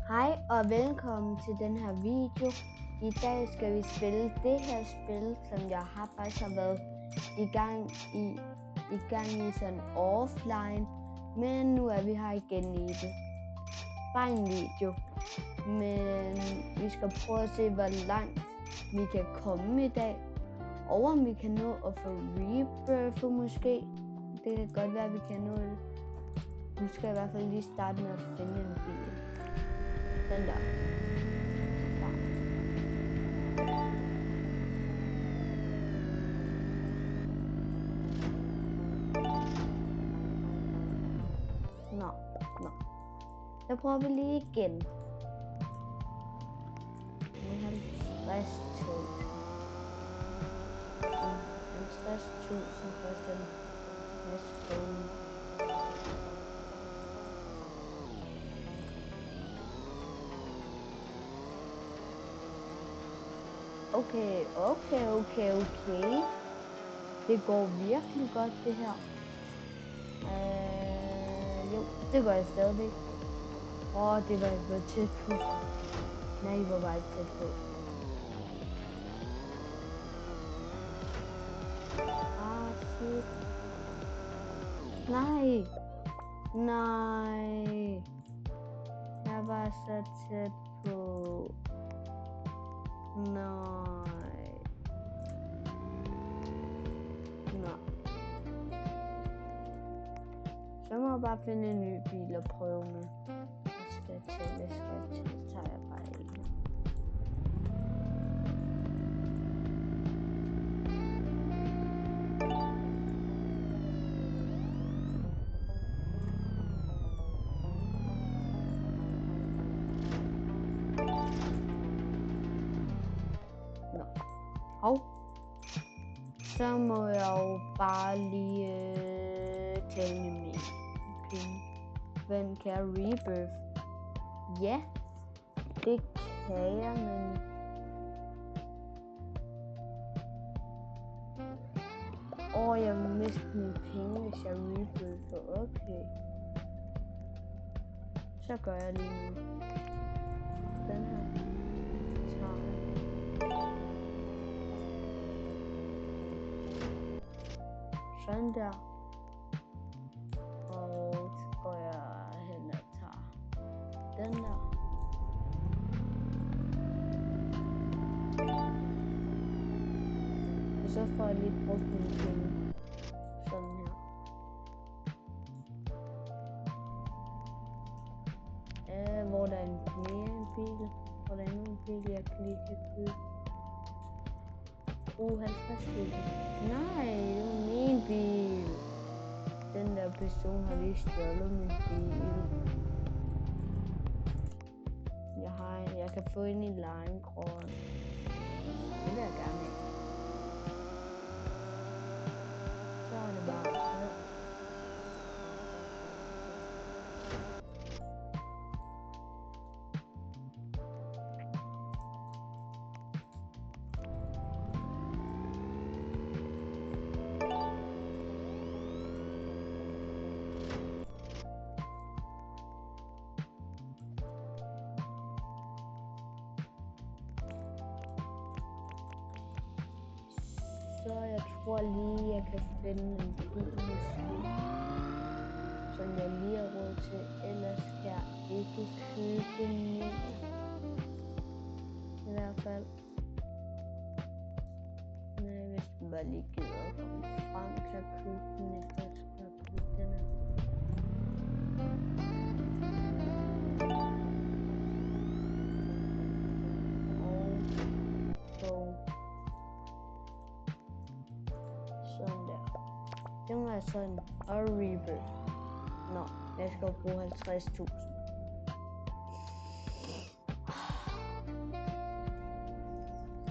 Hej og velkommen til den her video. I dag skal vi spille det her spil, som jeg faktisk har været i gang i sådan offline. Men nu er vi her igen i det. Bare en video. Men vi skal prøve at se, hvor langt vi kan komme i dag. Og om vi kan nå at få rebirthet måske. Det kan godt være, at vi kan nå det. Nu skal jeg i hvert fald lige starte med at finde en bil. Den der. Nå. Så prøver vi lige igen. 50.000 koster den. Let's go. Okay. Det går virkelig godt, det her. Jo, det går jeg stadigvæk. Det var jeg tæt på. Nej, hvor var jeg tæt på. Shit. Nej. Jeg var så tæt på. Nej. Så må jeg bare finde en ny bil og prøve med. Hvad skal jeg tage? Tager jeg bare en. Så må jeg jo bare lige tale med min penge. Hvem kan jeg rebirth? Ja, det kan jeg, men... jeg vil miste mine penge, hvis jeg rebirther. Okay. Så gør jeg lige nu. Den her. Sådan der. Og så går jeg hen og tager den der. Og så får jeg lige brugt mine penge. Sådan her. Hvor der er en bil. Hvor der er en bil, jeg lige kan købe. 50.000. Nej, det var min bil. Den der person har lige stjålet min bil. Jeg kan få ind i Lejenkron. Det vil jeg gerne have. Så er det bare ned. Så jeg tror lige, jeg kan finde en bil måske, som jeg lige har råd til, ellers skal jeg ikke købe mere. I hvert fald. Nej, hvis den bare lige gider at komme frem til at købe den, efter jeg skal have købt den her. Sådan og rebirth. Jeg skal bruge 50.000.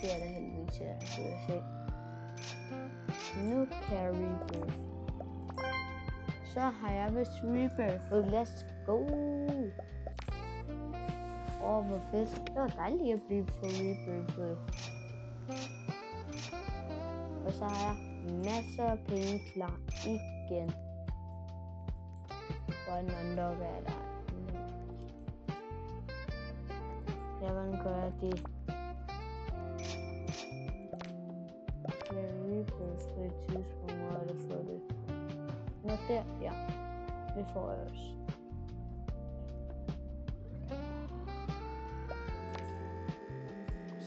Det er da heldigvis til at se. Nu kan jeg rebirth. Så har jeg vist rebirthet. Let's go. Hvor fedt. Det var dejligt at blive på rebirthet. Og så har jeg masser af penge klar igen. For en underværd. gerne gøre det. Med replay tidspunkter eller få det. Nå der, ja. Det får jeg også.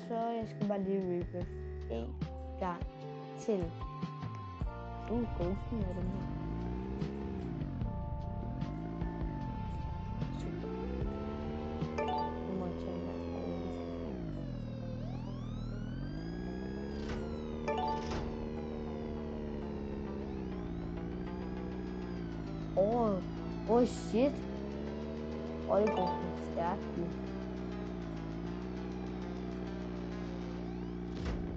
Så jeg skal bare lige replay en gang til. Ghosten er det her. Super. Nu må jeg tage en gang igen. Shit. Det går for stærkt nu.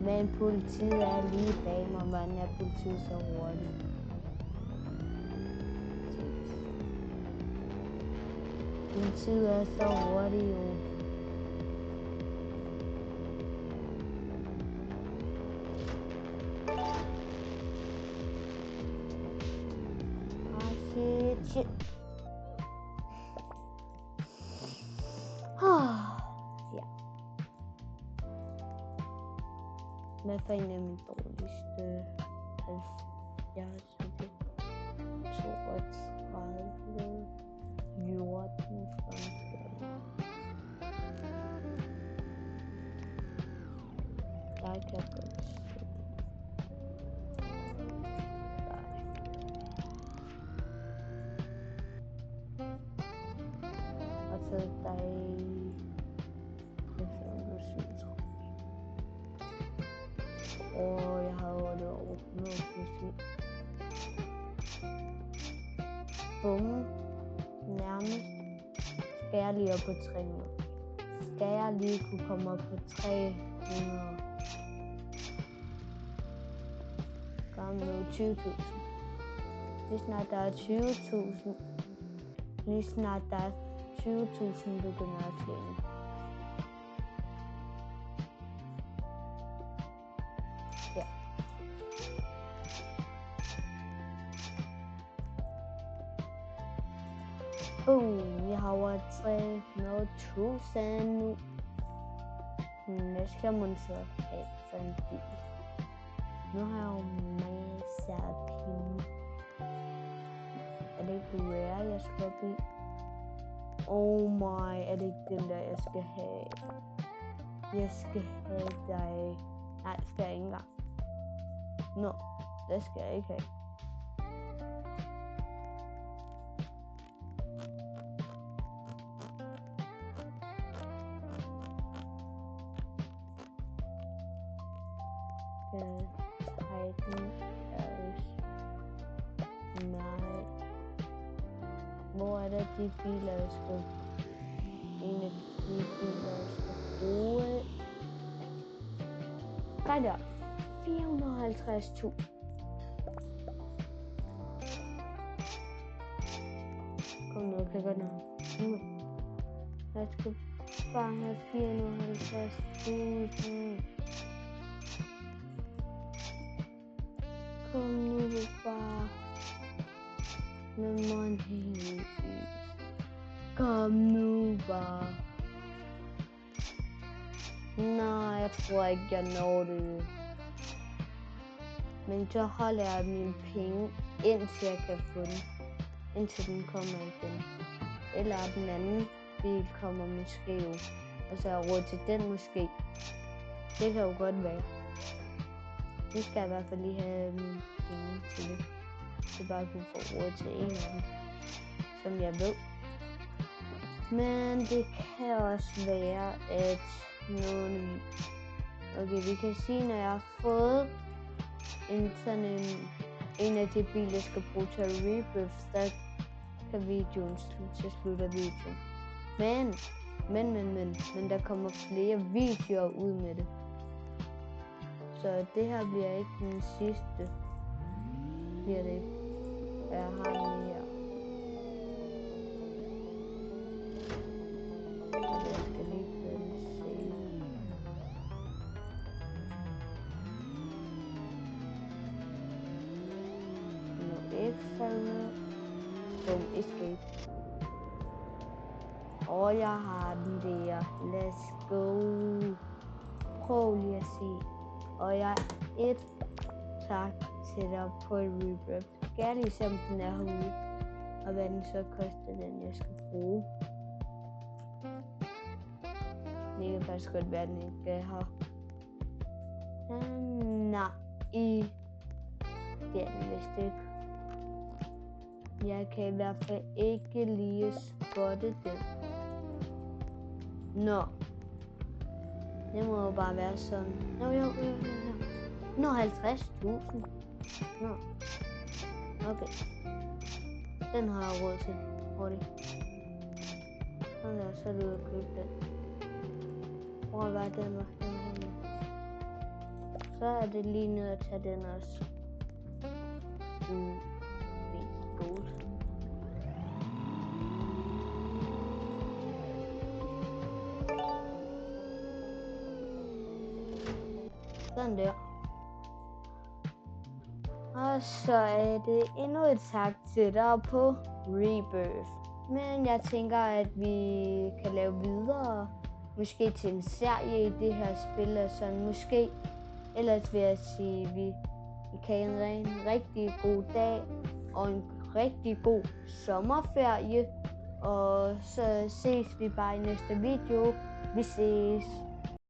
Men politiet er lige bag mig, hvordan er politiet så hurtigt? Politiet er så hurtigt jo. Shit. Ja. Hvad for en af mine dårligste 70 okay. 32 14 der kan jeg godt se. Og så dig og jeg har jo det over 100 musik. Bum. Nærmest. Skal jeg lige op på 300? Skal jeg lige kunne komme op på 300? Kom nu, 20.000. Lige snart der er 20.000. Lige snart der er 20.000 begynder at tjene. Ja. Boom, jeg har over 300.000 nu. Jeg skal montere af for en bil. Nu har jeg jo masser af penge. Er det ikke rare, jeg skal op i? Oh my, er det ikke den der, jeg skal have? Jeg skal have dig. Nej, det skal jeg ikke engang. Nå, det skal jeg ikke have. Nej. Hvor er det de biler, jeg skal? En af de biler, jeg skal bruge. Nej der. 450.000. Kom nu, kan jeg godt nå. Jeg skal bare have 450.000. Kom nu bare med money. Kom nu bare. Nej, jeg tror ikke, jeg når det. Men så holder jeg mine penge, indtil jeg kan få den. Indtil den kommer igen. Eller den anden bil kommer måske jo. Og så har jeg råd til den måske. Det kan jo godt være. Nu skal jeg i hvert fald lige have mine penge til det. Så bare kunne få råd til en af dem. Som jeg ved. Men det kan også være, at nogen... Okay, vi kan sige, når jeg har fået en af de biler, jeg skal bruge til at rebuild, så kan videoen slutte af videoen. Men der kommer flere videoer ud med det. Så det her bliver ikke den sidste. Bliver det ikke. Jeg har den her. Og jeg skal lige prøve den se. No exile. Boom, escape. Og jeg har den der. Let's go. Prøv lige at se. Og jeg er tak til dig på et Rebirth. Skal jeg lige se, om den er herude. Og hvad den så koster, den jeg skal bruge. Det kan faktisk godt være, den ikke er her. Nej, det er den vist ikke. Jeg kan i hvert fald ikke lige spotte den. Nå. Det må jo bare være sådan. Jo. Nå, 50.000. Nå. Okay. Den har jeg råd til. Hurtigt. Sådan der, så er du ude at købe den. Hvor var den var henne? Så er det lige ned at tage den også. Gold. Sådan der. Og så er det endnu et tak til dig på Rebirth. Men jeg tænker, at vi kan lave videre. Måske til en serie i det her spil. Altså måske. Ellers vil jeg sige, at vi kan have en rigtig god dag. Og en rigtig god sommerferie. Og så ses vi bare i næste video. Vi ses.